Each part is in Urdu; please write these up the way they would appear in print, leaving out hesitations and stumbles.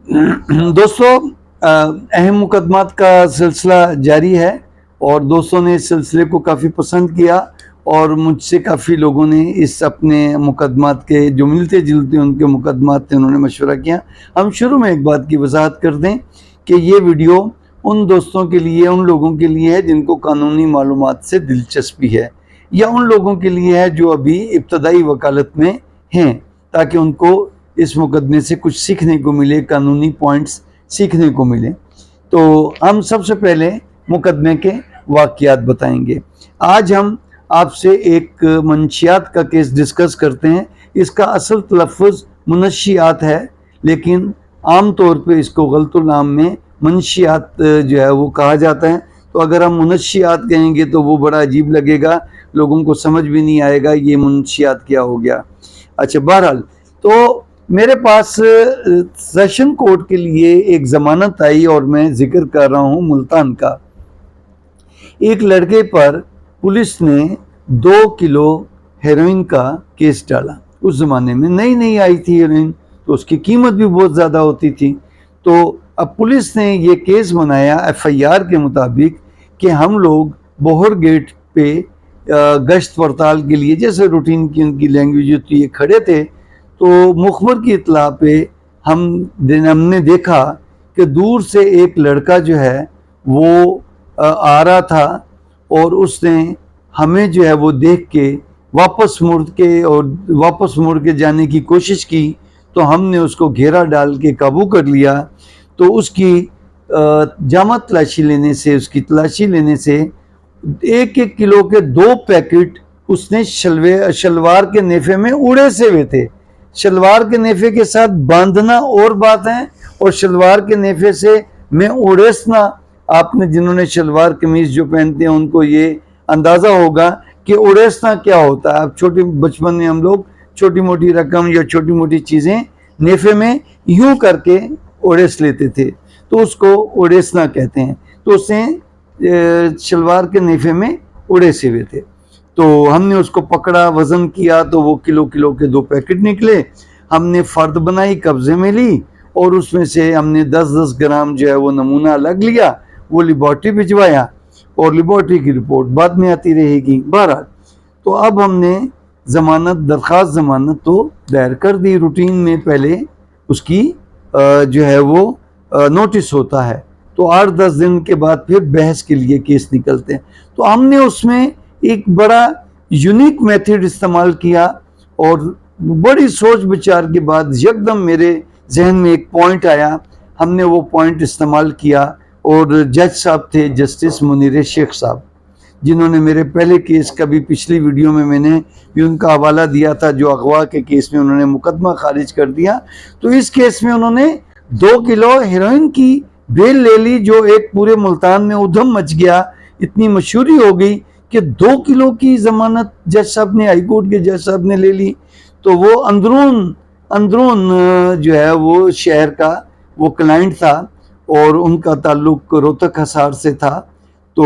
دوستوں، اہم مقدمات کا سلسلہ جاری ہے اور دوستوں نے اس سلسلے کو کافی پسند کیا اور مجھ سے کافی لوگوں نے اس اپنے مقدمات کے جو ملتے جلتے ان کے مقدمات تھے انہوں نے مشورہ کیا۔ ہم شروع میں ایک بات کی وضاحت کر دیں کہ یہ ویڈیو ان دوستوں کے لیے، ان لوگوں کے لیے ہے جن کو قانونی معلومات سے دلچسپی ہے، یا ان لوگوں کے لیے ہے جو ابھی ابتدائی وکالت میں ہیں، تاکہ ان کو اس مقدمے سے کچھ سیکھنے کو ملے، قانونی پوائنٹس سیکھنے کو ملے۔ تو ہم سب سے پہلے مقدمے کے واقعات بتائیں گے۔ آج ہم آپ سے ایک منشیات کا کیس ڈسکس کرتے ہیں۔ اس کا اصل تلفظ منشیات ہے، لیکن عام طور پہ اس کو غلط العام میں منشیات جو ہے وہ کہا جاتا ہے۔ تو اگر ہم منشیات کہیں گے تو وہ بڑا عجیب لگے گا، لوگوں کو سمجھ بھی نہیں آئے گا یہ منشیات کیا ہو گیا۔ اچھا، بہرحال تو میرے پاس سیشن کورٹ کے لیے ایک ضمانت آئی اور میں ذکر کر رہا ہوں ملتان کا۔ ایک لڑکے پر پولیس نے 2 کلو ہیروئن کا کیس ڈالا۔ اس زمانے میں نئی آئی تھی ہیروئن، تو اس کی قیمت بھی بہت زیادہ ہوتی تھی۔ تو اب پولیس نے یہ کیس بنایا FIR کے مطابق کہ ہم لوگ بہر گیٹ پہ گشت پڑتال کے لیے، جیسے روٹین کی ان کی لینگویج ہوتی ہے، کھڑے تھے۔ تو مخبر کی اطلاع پہ ہم نے دیکھا کہ دور سے ایک لڑکا جو ہے وہ آ رہا تھا، اور اس نے ہمیں جو ہے وہ دیکھ کے واپس مڑ کے جانے کی کوشش کی۔ تو ہم نے اس کو گھیرا ڈال کے قابو کر لیا۔ تو اس کی جامع تلاشی لینے سے، اس کی تلاشی لینے سے 1 کلو کے 2 پیکٹ اس نے شلوار کے نیفے میں اڑے سے ہوئے تھے۔ شلوار کے نیفے کے ساتھ باندھنا اور بات ہے، اور شلوار کے نیفے سے میں اڑیسنا، آپ نے جنہوں نے شلوار قمیض جو پہنتے ہیں ان کو یہ اندازہ ہوگا کہ اڑیسنا کیا ہوتا ہے۔ اب چھوٹے بچپن میں ہم لوگ چھوٹی موٹی رقم یا چھوٹی موٹی چیزیں نیفے میں یوں کر کے اڑیس لیتے تھے، تو اس کو اڑیسنا کہتے ہیں۔ تو اس نے شلوار کے نیفے میں اڑیسے ہوئے تھے۔ تو ہم نے اس کو پکڑا، وزن کیا تو وہ کلو کے 2 پیکٹ نکلے۔ ہم نے فرد بنائی، قبضے میں لی، اور اس میں سے ہم نے 10 گرام جو ہے وہ نمونہ الگ لیا، وہ لیبارٹری بھجوایا، اور لیبارٹری کی رپورٹ بعد میں آتی رہے گی۔ بہرحال تو اب ہم نے درخواست ضمانت تو دائر کر دی۔ روٹین میں پہلے اس کی جو ہے وہ نوٹس ہوتا ہے، تو 8-10 دن کے بعد پھر بحث کے لیے کیس نکلتے ہیں۔ تو ہم نے اس میں ایک بڑا یونیک میتھڈ استعمال کیا، اور بڑی سوچ بچار کے بعد یکدم میرے ذہن میں ایک پوائنٹ آیا۔ ہم نے وہ پوائنٹ استعمال کیا، اور جج صاحب تھے جسٹس منیر شیخ صاحب، جنہوں نے میرے پہلے کیس کا بھی پچھلی ویڈیو میں نے بھی ان کا حوالہ دیا تھا، جو اغوا کے کیس میں انہوں نے مقدمہ خارج کر دیا۔ تو اس کیس میں انہوں نے 2 کلو ہیروئن کی بیل لے لی، جو ایک پورے ملتان میں ادھم مچ گیا، اتنی مشہوری ہو گئی کہ 2 کلو کی ضمانت جج صاحب نے، ہائی کورٹ کے جج صاحب نے لے لی۔ تو وہ اندرون جو ہے وہ شہر کا وہ کلائنٹ تھا، اور ان کا تعلق روہتک حصار سے تھا۔ تو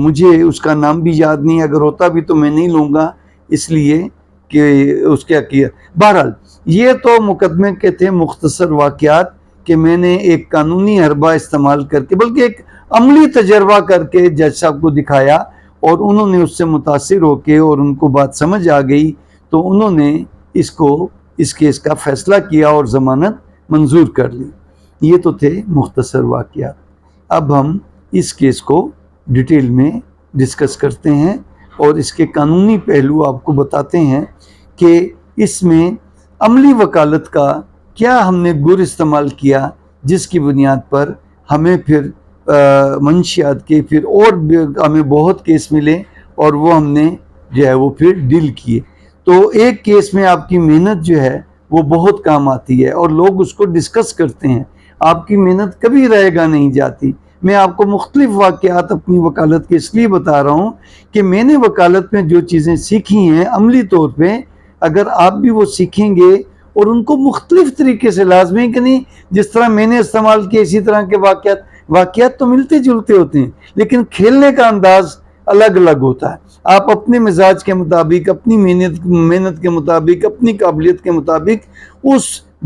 مجھے اس کا نام بھی یاد نہیں، اگر ہوتا بھی تو میں نہیں لوں گا، اس لیے کہ اس کیا کیا۔ بہرحال یہ تو مقدمے کے تھے مختصر واقعات کہ میں نے ایک قانونی حربہ استعمال کر کے، بلکہ ایک عملی تجربہ کر کے جج صاحب کو دکھایا، اور انہوں نے اس سے متاثر ہو کے، اور ان کو بات سمجھ آ گئی، تو انہوں نے اس کیس کا فیصلہ کیا اور ضمانت منظور کر لی۔ یہ تو تھے مختصر واقعات۔ اب ہم اس کیس کو ڈیٹیل میں ڈسکس کرتے ہیں، اور اس کے قانونی پہلو آپ کو بتاتے ہیں کہ اس میں عملی وکالت کا کیا ہم نے گر استعمال کیا، جس کی بنیاد پر ہمیں پھر منشیات کے پھر اور ہمیں بہت کیس ملے، اور وہ ہم نے جو ہے وہ پھر ڈیل کیے۔ تو ایک کیس میں آپ کی محنت جو ہے وہ بہت کام آتی ہے، اور لوگ اس کو ڈسکس کرتے ہیں۔ آپ کی محنت کبھی رائے گاہ نہیں جاتی۔ میں آپ کو مختلف واقعات اپنی وکالت کے اس لیے بتا رہا ہوں کہ میں نے وکالت میں جو چیزیں سیکھی ہیں عملی طور پہ، اگر آپ بھی وہ سیکھیں گے اور ان کو مختلف طریقے سے، لازمی کہ نہیں جس طرح میں نے استعمال کیا اسی طرح کے واقعات تو ملتے جلتے ہوتے ہیں، لیکن کھیلنے کا انداز الگ الگ ہوتا ہے۔ آپ اپنے مزاج کے مطابق، اپنی محنت کے مطابق، اپنی قابلیت کے مطابق اس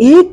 1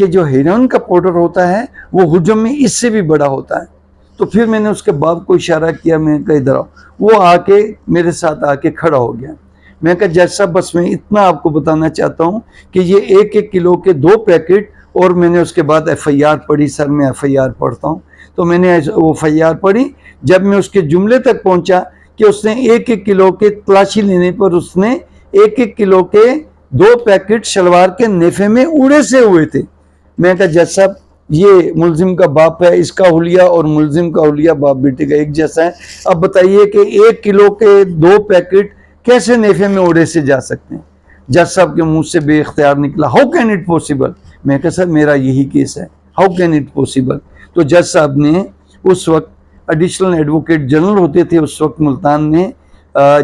کہ جو ہیروئن کا پاؤڈر ہوتا ہے وہ حجم میں اس سے بھی بڑا ہوتا ہے. تو پھر میں نے اس کے باپ کو اشارہ کیا, میں کہا ادھر آؤ. وہ آ کے میرے ساتھ آ کے کھڑا ہو گیا. میں کہا جج صاحب بس میں اتنا آپ کو بتانا چاہتا ہوں کہ یہ 1-1 کلو کے 2 پیکٹ, اور میں نے اس کے بعد FIR پڑھی. سر میں FIR پڑھتا ہوں, تو میں نے وہ FIR پڑھی. جب میں اس کے جملے تک پہنچا کہ اس نے 1-1 کلو کے تلاشی لینے پر اس نے 1-1 کلو کے 2 پیکٹ شلوار کے نیفے میں اڑے سے ہوئے تھے. میں کہا جج صاحب یہ ملزم کا باپ ہے, اس کا حلیہ اور ملزم کا حلیہ باپ بیٹے کا ایک جیسا ہے. اب بتائیے کہ 1 کلو کے 2 پیکٹ کیسے نیفے میں اڑے سے جا سکتے ہیں؟ جج صاحب کے منہ سے بے اختیار نکلا, ہاؤ کین اٹ پاسبل. میں کہا سر میرا یہی کیس ہے, ہاؤ کین اٹ پاسبل. تو جج صاحب نے اس وقت ایڈیشنل ایڈوکیٹ جنرل ہوتے تھے اس وقت ملتان میں,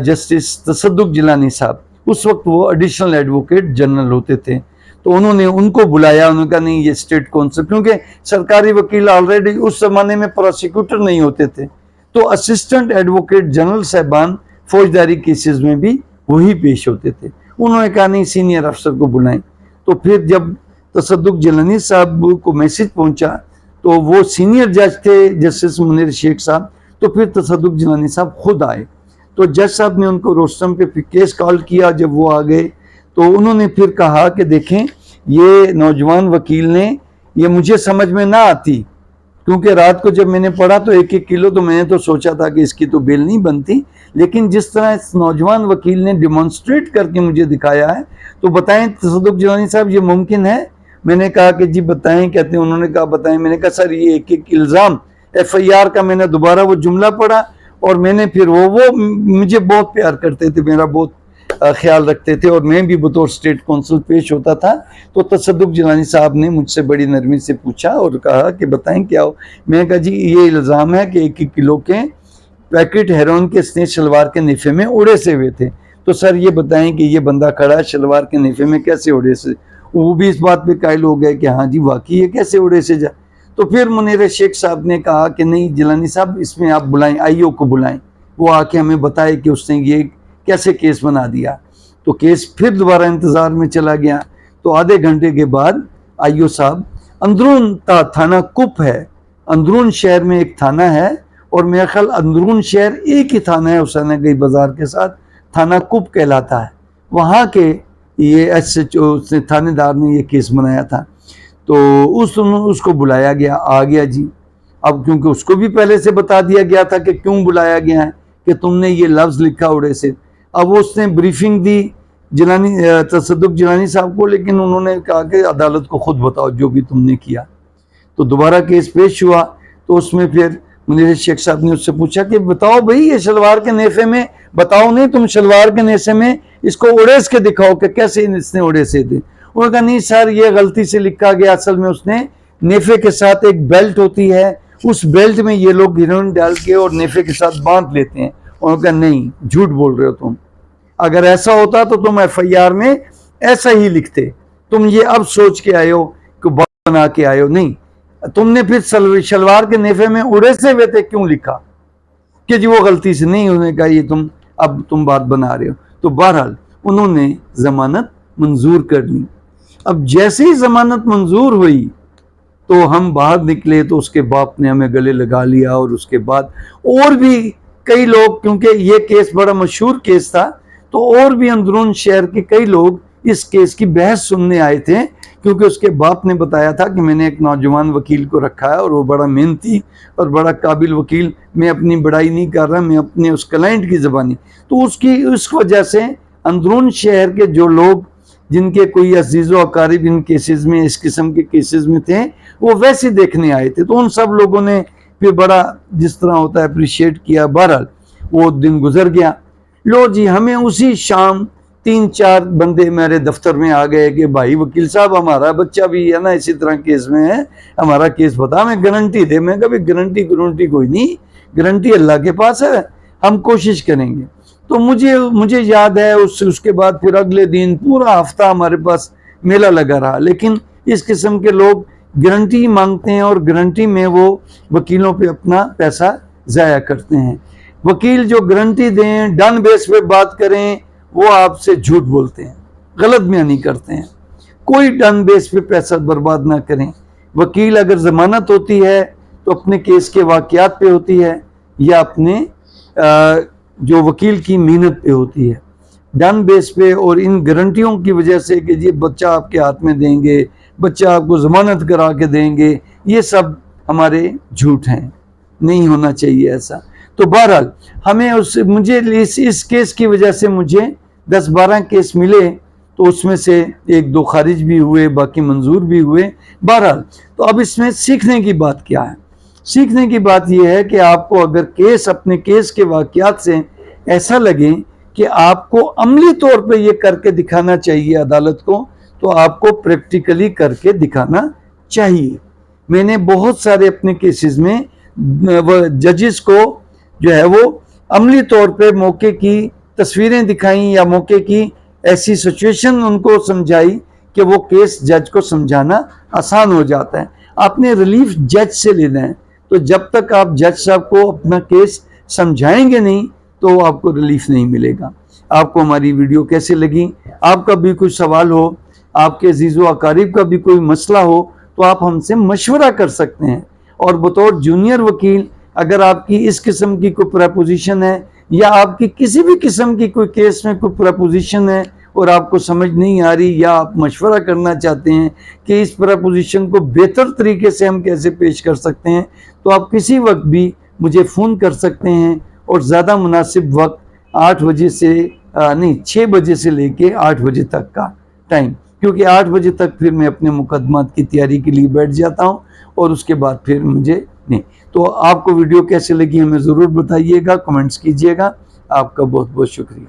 جسٹس تصدق جیلانی صاحب, اس وقت وہ ایڈیشنل ایڈوکیٹ جنرل ہوتے تھے. تو انہوں نے ان کو بلایا, انہوں نے کہا نہیں یہ اسٹیٹ کونسل, کیونکہ سرکاری وکیل آلریڈی اس زمانے میں پروسیکیوٹر نہیں ہوتے تھے, تو اسسٹنٹ ایڈوکیٹ جنرل صاحبان فوجداری کیسز میں بھی وہی پیش ہوتے تھے. انہوں نے کہا نہیں سینئر افسر کو بلائیں. تو پھر جب تصدق جیلانی صاحب کو میسج پہنچا تو وہ سینئر جج تھے جسٹس منیر شیخ صاحب, تو پھر تصدق جیلانی صاحب خود آئے. تو جج صاحب نے ان کو روسٹم پہ کیس کال کیا. جب وہ آ گئے تو انہوں نے پھر کہا کہ دیکھیں یہ نوجوان وکیل نے, یہ مجھے سمجھ میں نہ آتی, کیونکہ رات کو جب میں نے پڑھا تو 1-1 کلو, تو میں نے تو سوچا تھا کہ اس کی تو بیل نہیں بنتی, لیکن جس طرح اس نوجوان وکیل نے ڈیمانسٹریٹ کر کے مجھے دکھایا ہے تو بتائیں تصدق جیلانی صاحب یہ ممکن ہے؟ میں نے کہا کہ جی بتائیں. کہتے ہیں انہوں نے کہا بتائیں. میں نے کہا سر یہ 1-1 الزام FIR کا, میں نے دوبارہ وہ جملہ پڑھا, اور میں نے پھر وہ مجھے بہت پیار کرتے تھے, میرا بہت خیال رکھتے تھے, اور میں بھی بطور اسٹیٹ کونسل پیش ہوتا تھا. تو تصدق جیلانی صاحب نے مجھ سے بڑی نرمی سے پوچھا اور کہا کہ بتائیں کیا ہو. میں نے کہا جی یہ الزام ہے کہ 1-1 کلو کے پیکٹ ہیروئن کے اس نے شلوار کے نیفے میں اڑے سے ہوئے تھے. تو سر یہ بتائیں کہ یہ بندہ کھڑا ہے شلوار کے نیفے میں کیسے اڑے سے؟ وہ بھی اس بات پہ قائل ہو گئے کہ ہاں جی واقعی یہ کیسے اڑے سے جا. تو پھر منیر شیخ صاحب نے کہا کہ نہیں جیلانی صاحب اس میں آپ بلائیں, IO کو بلائیں, وہ آ کے ہمیں بتائے کہ اس نے یہ کیسے کیس بنا دیا. تو کیس پھر دوبارہ انتظار میں چلا گیا. تو آدھے گھنٹے کے بعد IO صاحب, اندرون تھانہ کپ ہے, اندرون شہر میں ایک تھانہ ہے, اور میرا خیال اندرون شہر ایک ہی تھانہ ہے حسین گئی بازار کے ساتھ, تھانہ کپ کہلاتا ہے. وہاں کے یہ SHO تھانے دار نے یہ کیس بنایا تھا. تو اس کو بلایا گیا, آ گیا جی. اب کیونکہ اس کو بھی پہلے سے بتا دیا گیا تھا کہ کیوں بلایا گیا ہے, کہ تم نے یہ لفظ لکھا اڑے سے. اب اس نے بریفنگ دی تصدق جیلانی صاحب کو, لیکن انہوں نے کہا کہ عدالت کو خود بتاؤ جو بھی تم نے کیا. تو دوبارہ کیس پیش ہوا. تو اس میں پھر منیر شیخ صاحب نے اس سے پوچھا کہ بتاؤ بھائی یہ شلوار کے نیفے میں, بتاؤ نہیں تم شلوار کے نیفے میں اس کو اڑیس کے دکھاؤ کہ کیسے اس نے اڑے سے تھے. انہوں نے کہا نہیں سر یہ غلطی سے لکھا گیا, اصل میں اس نے نیفے کے ساتھ ایک بیلٹ ہوتی ہے, اس بیلٹ میں یہ لوگ ہیروئن ڈال کے اور نیفے کے ساتھ باندھ لیتے ہیں. انہوں نے کہا نہیں جھوٹ بول رہے ہو تم, اگر ایسا ہوتا تو تم FIR میں ایسا ہی لکھتے, تم یہ اب سوچ کے آئے ہو کہ بات بنا کے آئے ہو, نہیں تم نے پھر شلوار کے نیفے میں اڑے سے ہوئے تھے کیوں لکھا کہ جی وہ غلطی سے نہیں. انہوں نے کہا یہ تم بات بنا رہے ہو. تو بہرحال انہوں نے ضمانت منظور کر لی. اب جیسے ہی ضمانت منظور ہوئی تو ہم باہر نکلے تو اس کے باپ نے ہمیں گلے لگا لیا, اور اس کے بعد اور بھی کئی لوگ, کیونکہ یہ کیس بڑا مشہور کیس تھا, تو اور بھی اندرون شہر کے کئی لوگ اس کیس کی بحث سننے آئے تھے, کیونکہ اس کے باپ نے بتایا تھا کہ میں نے ایک نوجوان وکیل کو رکھا ہے اور وہ بڑا محنتی اور بڑا قابل وکیل, میں اپنی بڑائی نہیں کر رہا, میں اپنے اس کلائنٹ کی زبانی. تو اس وجہ سے اندرون شہر کے جو لوگ جن کے کوئی عزیز و اقارب ان کیسز میں, اس قسم کے کیسز میں تھے, وہ ویسے دیکھنے آئے تھے. تو ان سب لوگوں نے پھر بڑا جس طرح ہوتا ہے اپریشیٹ کیا. بہرحال وہ دن گزر گیا. لو جی ہمیں اسی شام 3-4 بندے میرے دفتر میں آ گئے کہ بھائی وکیل صاحب ہمارا بچہ بھی ہے نا اسی طرح کیس میں ہے, ہمارا کیس بتا, میں گارنٹی دے. میں کہا گارنٹی کوئی نہیں, گارنٹی اللہ کے پاس ہے, ہم کوشش کریں گے. تو مجھے یاد ہے اس کے بعد پھر اگلے دن پورا ہفتہ ہمارے پاس میلہ لگا رہا. لیکن اس قسم کے لوگ گارنٹی مانگتے ہیں اور گارنٹی میں وہ وکیلوں پہ اپنا پیسہ ضائع کرتے ہیں. وکیل جو گارنٹی دیں, ڈن بیس پہ بات کریں, وہ آپ سے جھوٹ بولتے ہیں, غلط بیانی کرتے ہیں. کوئی ڈن بیس پہ پیسہ برباد نہ کریں. وکیل اگر ضمانت ہوتی ہے تو اپنے کیس کے واقعات پہ ہوتی ہے یا اپنے جو وکیل کی محنت پہ ہوتی ہے. ڈن بیس پہ اور ان گارنٹیوں کی وجہ سے کہ جی بچہ آپ کے ہاتھ میں دیں گے, بچہ آپ کو ضمانت کرا کے دیں گے, یہ سب ہمارے جھوٹ ہیں, نہیں ہونا چاہیے ایسا. تو بہرحال ہمیں مجھے اس کیس کی وجہ سے مجھے 10-12 کیس ملے, تو اس میں سے 1-2 خارج بھی ہوئے, باقی منظور بھی ہوئے. بہرحال تو اب اس میں سیکھنے کی بات کیا ہے؟ سیکھنے کی بات یہ ہے کہ آپ کو اگر اپنے کیس کے واقعات سے ایسا لگے کہ آپ کو عملی طور پہ یہ کر کے دکھانا چاہیے عدالت کو, تو آپ کو پریکٹیکلی کر کے دکھانا چاہیے. میں نے بہت سارے اپنے کیسز میں ججز کو جو ہے وہ عملی طور پہ موقع کی تصویریں دکھائیں یا موقع کی ایسی سچویشن ان کو سمجھائی کہ وہ کیس جج کو سمجھانا آسان ہو جاتا ہے. آپ نے ریلیف جج سے لینا ہے, تو جب تک آپ جج صاحب کو اپنا کیس سمجھائیں گے نہیں تو آپ کو ریلیف نہیں ملے گا. آپ کو ہماری ویڈیو کیسے لگی؟ آپ کا بھی کوئی سوال ہو, آپ کے عزیز و اقارب کا بھی کوئی مسئلہ ہو, تو آپ ہم سے مشورہ کر سکتے ہیں. اور بطور جونیئر وکیل اگر آپ کی اس قسم کی کوئی پریپوزیشن ہے یا آپ کی کسی بھی قسم کی کوئی کیس میں کوئی پریپوزیشن ہے اور آپ کو سمجھ نہیں آ رہی, یا آپ مشورہ کرنا چاہتے ہیں کہ اس پریپوزیشن کو بہتر طریقے سے ہم کیسے پیش کر سکتے ہیں, تو آپ کسی وقت بھی مجھے فون کر سکتے ہیں. اور زیادہ مناسب وقت 6 بجے سے لے کے 8 بجے تک کا ٹائم, کیونکہ 8 بجے تک پھر میں اپنے مقدمات کی تیاری کے لیے بیٹھ جاتا ہوں, اور اس کے بعد پھر مجھے نہیں. تو آپ کو ویڈیو کیسے لگی ہمیں ضرور بتائیے گا, کمنٹس کیجئے گا. آپ کا بہت بہت شکریہ.